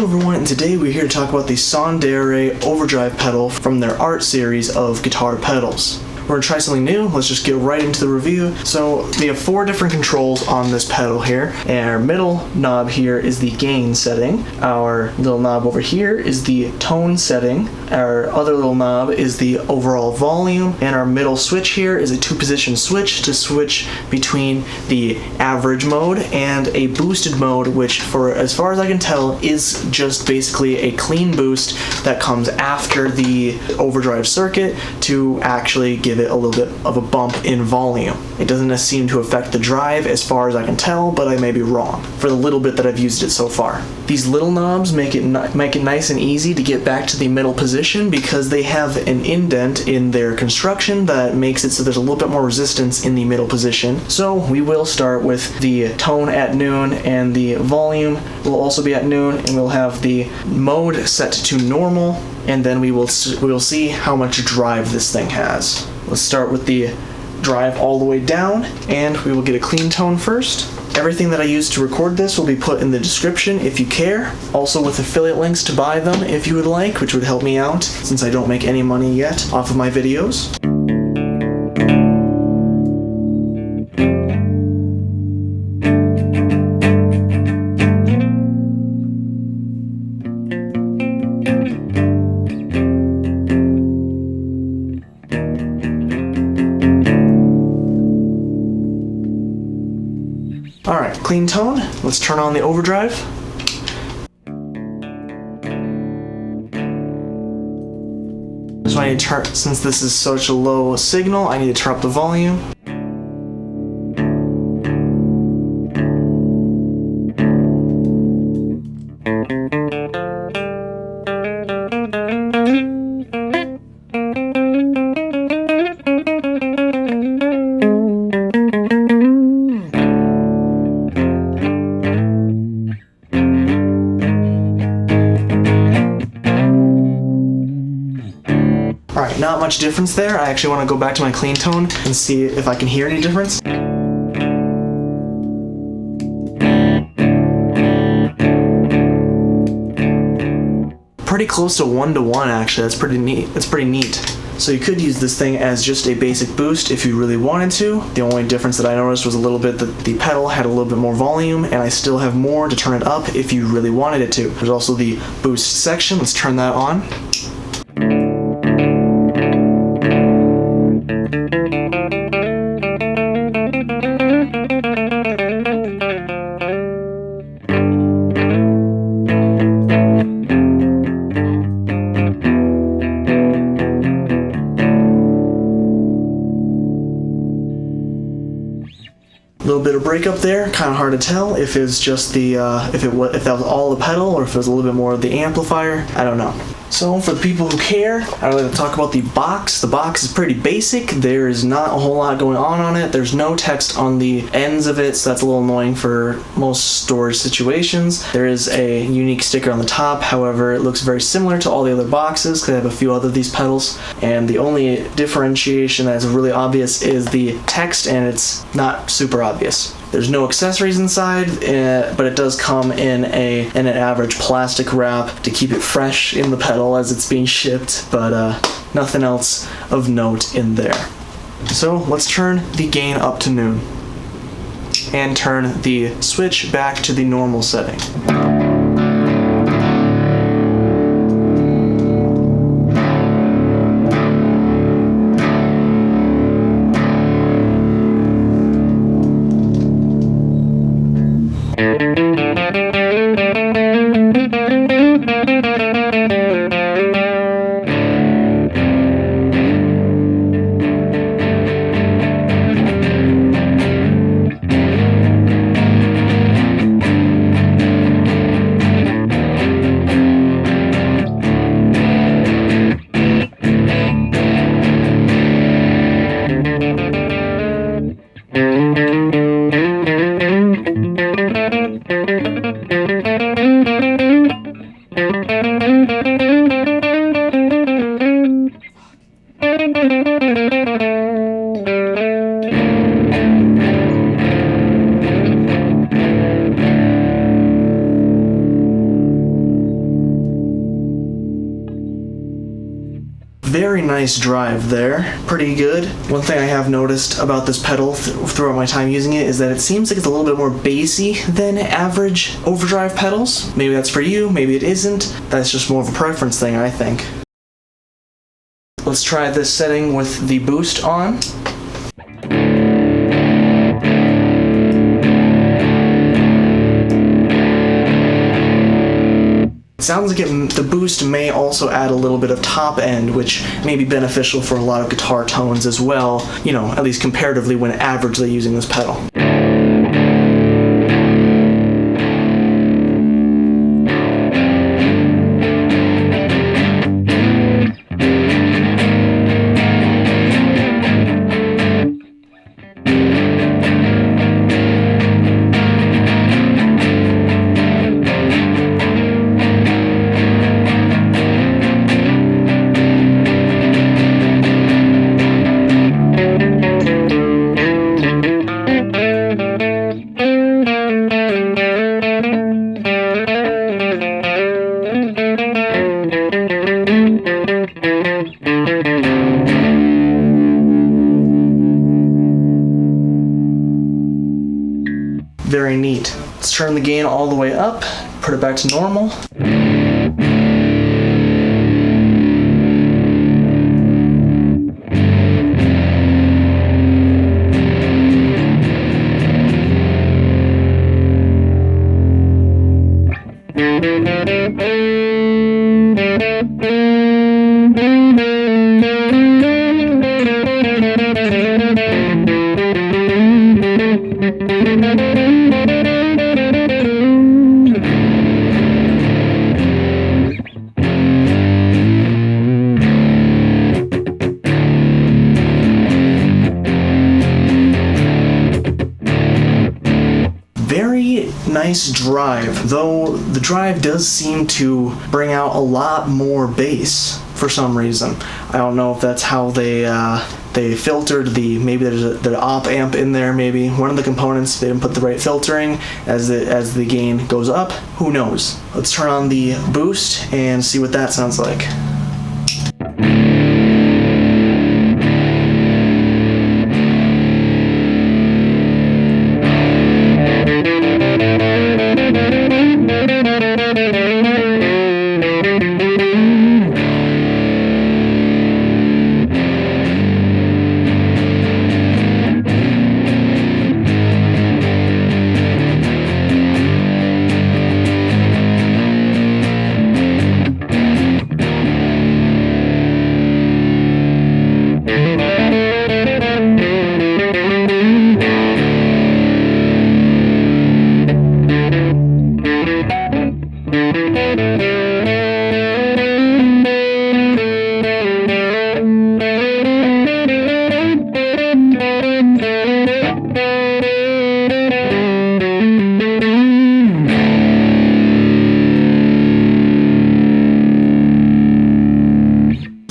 everyone, and today we're here to talk about the Sondery Overdrive pedal from their art series of guitar pedals. We're going to try something new. Let's just get right into the review. So we have 4 different controls on this pedal here. And our middle knob here is the gain setting. Our little knob over here is the tone setting. Our other little knob is the overall volume. And our middle switch here is a 2-position switch to switch between the average mode and a boosted mode, which, for as far as I can tell, is just basically a clean boost that comes after the overdrive circuit to actually give it a little bit of a bump in volume. It doesn't seem to affect the drive as far as I can tell, but I may be wrong for the little bit that I've used it so far. These little knobs make it nice and easy to get back to the middle position because they have an indent in their construction that makes it so there's a little bit more resistance in the middle position. So we will start with the tone at noon, and the volume will also be at noon, and we'll have the mode set to normal, and then we will see how much drive this thing has. Let's start with the drive all the way down, and we will get a clean tone first. Everything that I used to record this will be put in the description if you care, also with affiliate links to buy them if you would like, which would help me out since I don't make any money yet off of my videos. Alright, clean tone. Let's turn on the overdrive. So I need to turn, since this is such a low signal, I need to turn up the volume. Alright, not much difference there. I actually want to go back to my clean tone and see if I can hear any difference. Pretty close to 1-to-1 actually. That's pretty neat. So you could use this thing as just a basic boost if you really wanted to. The only difference that I noticed was a little bit that the pedal had a little bit more volume, and I still have more to turn it up if you really wanted it to. There's also the boost section. Let's turn that on. Little bit of breakup there, kind of hard to tell if it's just the if that was all the pedal or if it was a little bit more of the amplifier. I don't know. So for the people who care, I'd like to talk about the box. The box is pretty basic. There is not a whole lot going on it. There's no text on the ends of it, so that's a little annoying for most storage situations. There is a unique sticker on the top, however, it looks very similar to all the other boxes because I have a few other of these pedals, and the only differentiation that is really obvious is the text, and it's not super obvious. There's no accessories inside, but it does come in an average plastic wrap to keep it fresh in the pedal as it's being shipped, but nothing else of note in there. So let's turn the gain up to noon and turn the switch back to the normal setting. nice drive there. Pretty good. One thing I have noticed about this pedal throughout my time using it is that it seems like it's a little bit more bassy than average overdrive pedals. Maybe that's for you, maybe it isn't. That's just more of a preference thing, I think. Let's try this setting with the boost on. Sounds like the boost may also add a little bit of top end, which may be beneficial for a lot of guitar tones as well, you know, at least comparatively when averagely using this pedal. Very neat. Let's turn the gain all the way up, put it back to normal. Very nice drive, though the drive does seem to bring out a lot more bass for some reason. I don't know if that's how they filtered maybe there's the op amp in there, maybe one of the components they didn't put the right filtering as the gain goes up. Who knows? Let's turn on the boost and see what that sounds like.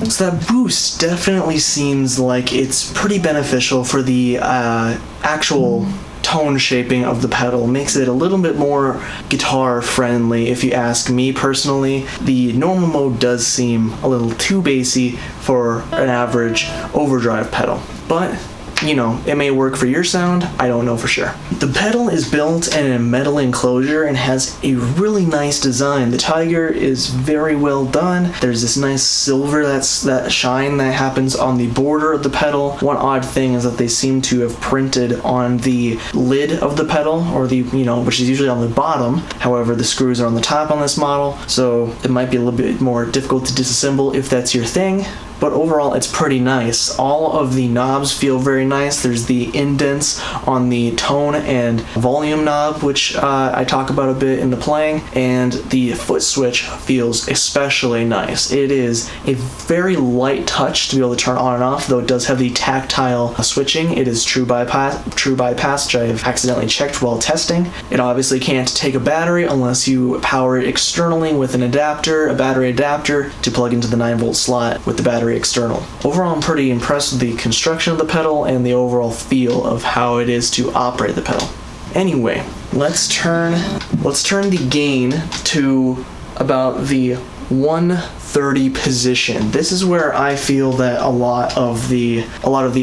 So that boost definitely seems like it's pretty beneficial for the actual tone shaping of the pedal. Makes it a little bit more guitar friendly if you ask me personally. The normal mode does seem a little too bassy for an average overdrive pedal, but you know, it may work for your sound, I don't know for sure. The pedal is built in a metal enclosure and has a really nice design. The tiger is very well done. There's this nice silver that shine that happens on the border of the pedal. One odd thing is that they seem to have printed on the lid of the pedal, or which is usually on the bottom. However, the screws are on the top on this model, so it might be a little bit more difficult to disassemble if that's your thing. But overall, it's pretty nice. All of the knobs feel very nice. There's the indents on the tone and volume knob, which I talk about a bit in the playing, and the foot switch feels especially nice. It is a very light touch to be able to turn on and off, though it does have the tactile switching. It is true bypass, which I have accidentally checked while testing. It obviously can't take a battery unless you power it externally with an adapter, a battery adapter, to plug into the 9-volt slot with the battery external. Overall, I'm pretty impressed with the construction of the pedal and the overall feel of how it is to operate the pedal. Anyway, let's turn the gain to about the 130 position. This is where I feel that a lot of the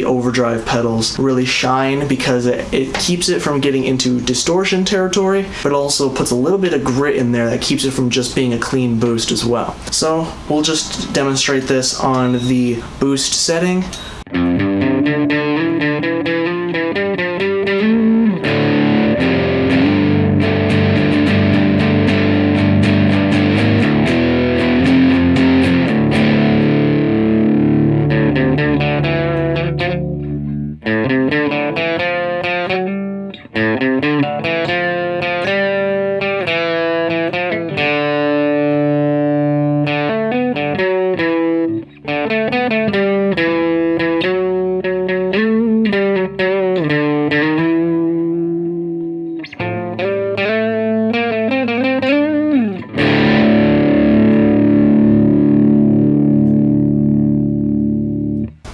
overdrive pedals really shine, because it keeps it from getting into distortion territory, but also puts a little bit of grit in there that keeps it from just being a clean boost as well. So we'll just demonstrate this on the boost setting.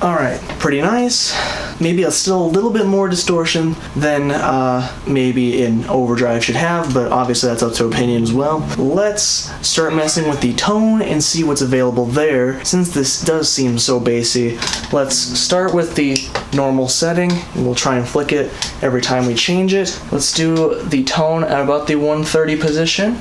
Alright, pretty nice. Maybe still a little bit more distortion than maybe an overdrive should have, but obviously that's up to opinion as well. Let's start messing with the tone and see what's available there. Since this does seem so bassy, let's start with the normal setting, and we'll try and flick it every time we change it. Let's do the tone at about the 130 position.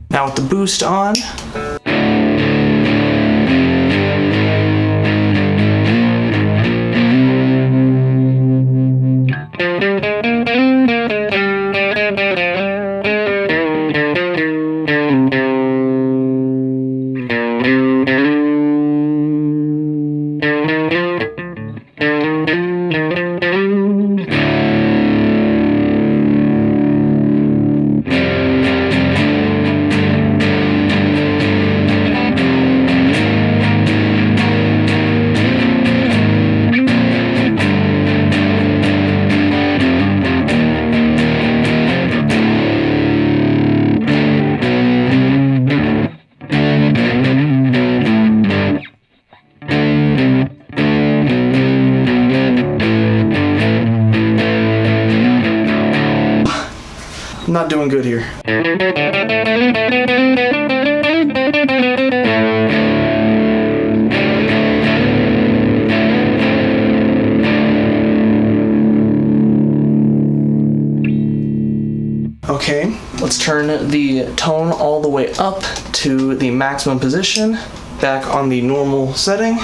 Now with the boost on, I'm not doing good here. Okay, let's turn the tone all the way up to the maximum position, back on the normal setting.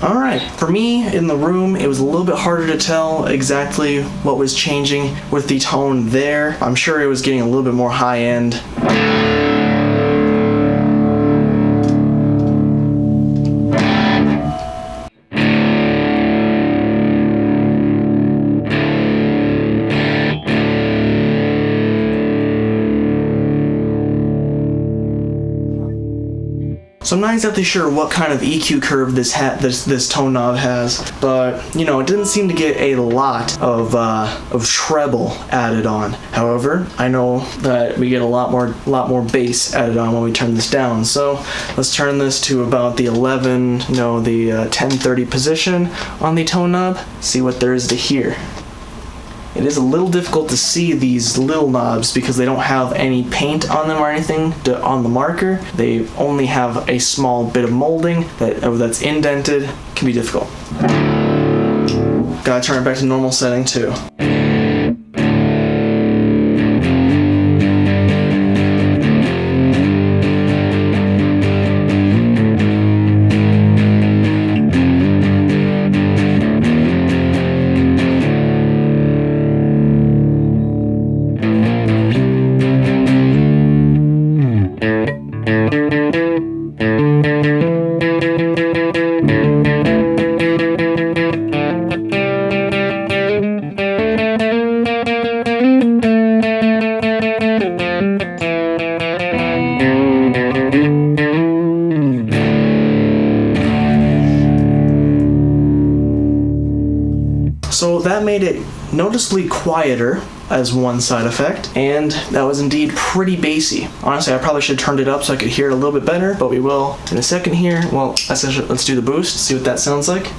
Alright, for me in the room, it was a little bit harder to tell exactly what was changing with the tone there. I'm sure it was getting a little bit more high end. So I'm not exactly sure what kind of EQ curve this tone knob has, but you know, it didn't seem to get a lot of treble added on. However, I know that we get a lot more bass added on when we turn this down. So let's turn this to about the 1030 position on the tone knob. See what there is to hear. It is a little difficult to see these little knobs because they don't have any paint on them or anything on the marker. They only have a small bit of molding that's indented. It can be difficult. Gotta turn it back to normal setting too. So that made it noticeably quieter as one side effect, and that was indeed pretty bassy. Honestly, I probably should have turned it up so I could hear it a little bit better, but we will in a second here. Well, let's do the boost, see what that sounds like.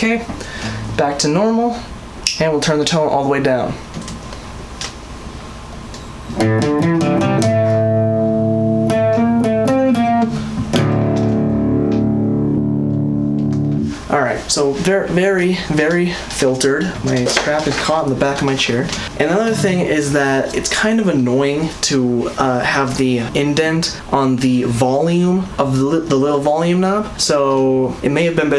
Okay, back to normal, and we'll turn the tone all the way down. Alright, so very filtered. My strap is caught in the back of my chair. And another thing is that it's kind of annoying to have the indent on the volume of the little volume knob. So it may have been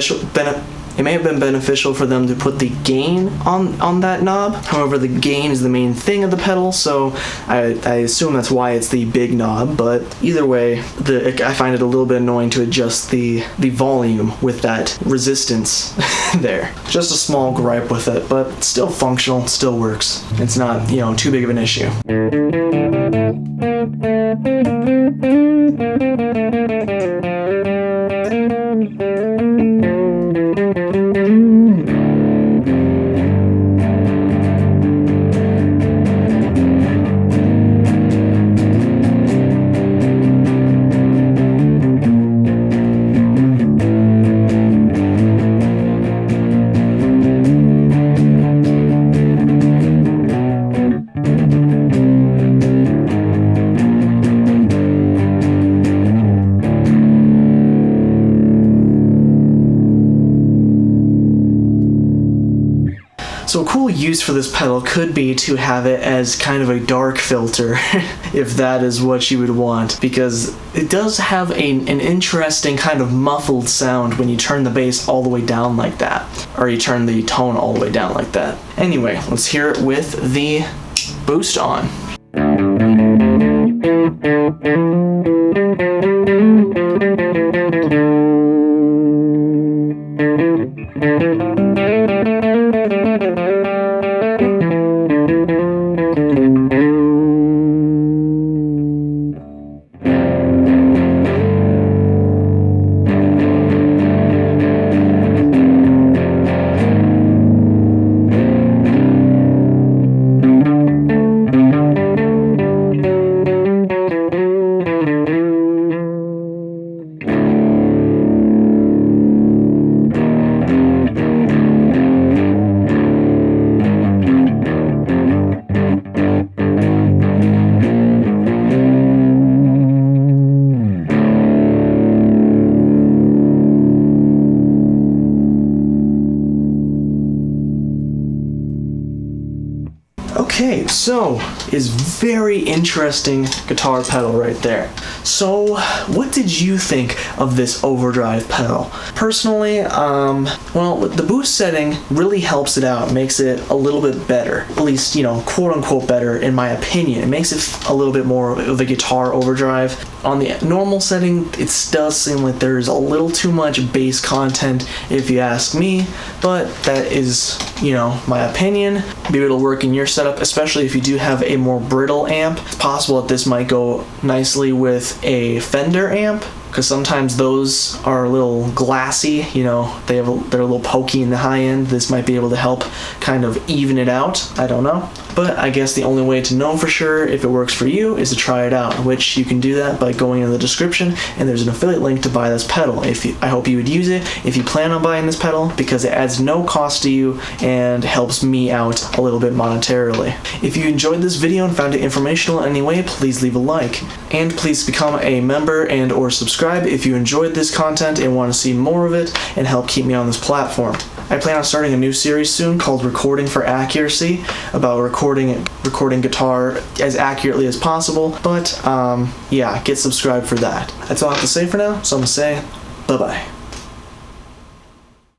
beneficial for them to put the gain on that knob. However, the gain is the main thing of the pedal, so I assume that's why it's the big knob. But either way, I find it a little bit annoying to adjust the volume with that resistance there. Just a small gripe with it, but still functional, still works. It's not, you know, too big of an issue. So a cool use for this pedal could be to have it as kind of a dark filter, if that is what you would want, because it does have an interesting kind of muffled sound when you turn the bass all the way down like that, or you turn the tone all the way down like that. Anyway, let's hear it with the boost on. Okay, so is very interesting guitar pedal right there. So what did you think of this overdrive pedal? Personally, well, the boost setting really helps it out, makes it a little bit better, at least, you know, quote unquote better in my opinion. It makes it a little bit more of a guitar overdrive. On the normal setting, it does seem like there's a little too much bass content if you ask me, but that is, you know, my opinion. Maybe it'll work in your setup, especially if you do have a more brittle amp. It's possible that this might go nicely with a Fender amp, because sometimes those are a little glassy, you know, they're a little pokey in the high end. This might be able to help kind of even it out, I don't know. But I guess the only way to know for sure if it works for you is to try it out, which you can do that by going in the description, and there's an affiliate link to buy this pedal. I hope you would use it if you plan on buying this pedal, because it adds no cost to you and helps me out a little bit monetarily. If you enjoyed this video and found it informational in any way, please leave a like. And please become a member and or subscribe if you enjoyed this content and want to see more of it and help keep me on this platform. I plan on starting a new series soon called Recording for Accuracy, about recording guitar as accurately as possible, but yeah, get subscribed for that. That's all I have to say for now, so I'm gonna say bye-bye.